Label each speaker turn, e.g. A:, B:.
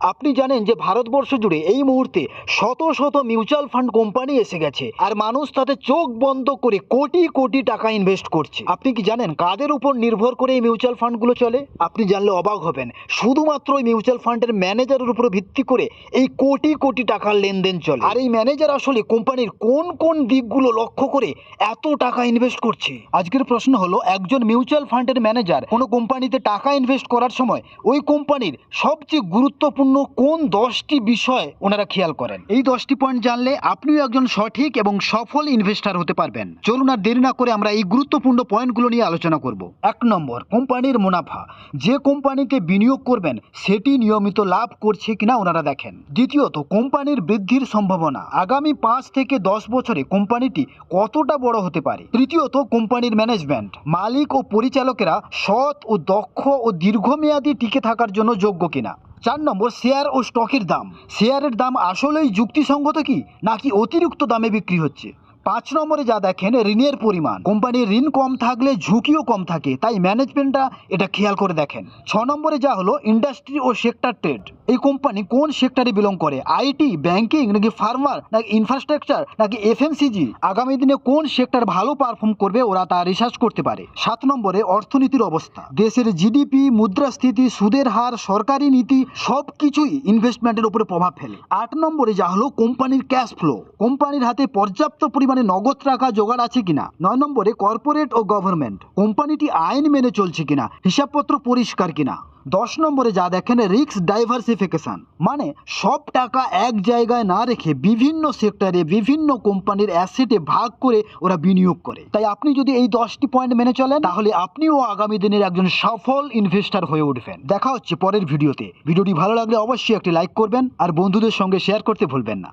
A: আপনি জানেন যে ভারতবর্ষ জুড়ে এই মুহূর্তে শত শত মিউচুয়াল ফান্ড কোম্পানি এসে গেছে, আর মানুষ তাতে চোখ বন্ধ করে কোটি কোটি টাকা ইনভেস্ট করছে। আপনি কি জানেন কাদের উপর নির্ভর করে এই মিউচুয়াল ফান্ডগুলো চলে? আপনি জানলে অবাক হবেন, শুধুমাত্র এই মিউচুয়াল ফান্ডের ম্যানেজারের উপর ভিত্তি করে এই কোটি কোটি টাকার লেনদেন চলে। আর এই ম্যানেজার আসলে কোম্পানির কোন কোন দিকগুলো লক্ষ্য করে এত টাকা ইনভেস্ট করছে? আজকের প্রশ্ন হলো, একজন মিউচুয়াল ফান্ডের ম্যানেজার কোনো কোম্পানিতে টাকা ইনভেস্ট করার সময় ওই কোম্পানির সবচেয়ে গুরুত্বপূর্ণ কোন 10টি বিষয় ওনারা খেয়াল করেন? এই 10টি পয়েন্ট জানলে আপনিও একজন সঠিক এবং সফল ইনভেস্টর হতে পারবেন। চলুন আর দেরি না করে আমরা এই গুরুত্বপূর্ণ পয়েন্টগুলো নিয়ে আলোচনা করব। 1 নম্বর, কোম্পানির মুনাফা। যে কোম্পানিতে বিনিয়োগ করবেন সেটি নিয়মিত লাভ করছে কিনা ওনারা দেখেন। দ্বিতীয়ত, কোম্পানির বৃদ্ধির সম্ভাবনা। আগামী 5 থেকে 10 বছরে কোম্পানিটি কতটা বড় হতে পারে। তৃতীয়ত, কোম্পানির ম্যানেজমেন্ট। মালিক ও পরিচালকেরা সৎ ও দক্ষ ও দীর্ঘমেয়াদী টিকে থাকার জন্য যোগ্য কিনা। 4 নম্বর, শেয়ার ও স্টকের দাম। শেয়ারের দাম আসলেই যুক্তিসঙ্গত কি, নাকি অতিরিক্ত দামে বিক্রি হচ্ছে। 5 নম্বরে যা দেখেন, ঋণের পরিমাণ। কোম্পানির ঋণ কম থাকলে ঝুঁকিও কম থাকে, তাই ম্যানেজমেন্টরা এটা খেয়াল করে দেখেন। 6 নম্বরে যা হলো ইন্ডাস্ট্রি ও সেক্টর ট্রেড। এই কোম্পানি কোন সেক্টরে বিলং করে, আইটি, ব্যাংকিং, নাকি ফার্মার, নাকি ইনফ্রাস্ট্রাকচার, নাকি এফএমসিজি। আগামী দিনে কোন সেক্টর ভালো পারফর্ম করবে ওরা তা রিসার্চ করতে পারে। 7 নম্বরে অর্থনীতির অবস্থা। দেশের জিডিপি, মুদ্রাস্ফীতি, সুদের হার, সরকারি নীতি সবকিছুই ইনভেস্টমেন্টের উপরে প্রভাব ফেলে। 8 নম্বরে যা হলো কোম্পানির ক্যাশ ফ্লো। কোম্পানির হাতে পর্যাপ্ত পরিমাণে নগদ টাকা জোগাড় আছে কিনা। 9 নম্বরে কর্পোরেট ও গভর্নমেন্ট। কোম্পানিটি আইন মেনে চলছে কিনা, হিসাবপত্র পরিষ্কার কিনা। 10 নম্বরে যা দেখেন, রিস্ক ডাইভার্সিফিকেশন, মানে সব টাকা এক জায়গায় না রেখে বিভিন্ন সেক্টরে বিভিন্ন কোম্পানির অ্যাসেটে ভাগ করে ওরা বিনিয়োগ করে। তাই আপনি যদি এই 10টি পয়েন্ট মেনে চলেন তাহলে আপনিও আগামী দিনের একজন সফল ইনভেস্টর হয়ে উঠবেন। দেখা হচ্ছে পরের ভিডিওতে। ভিডিওটি ভালো লাগলে অবশ্যই একটি লাইক করবেন আর বন্ধুদের সঙ্গে শেয়ার করতে ভুলবেন না।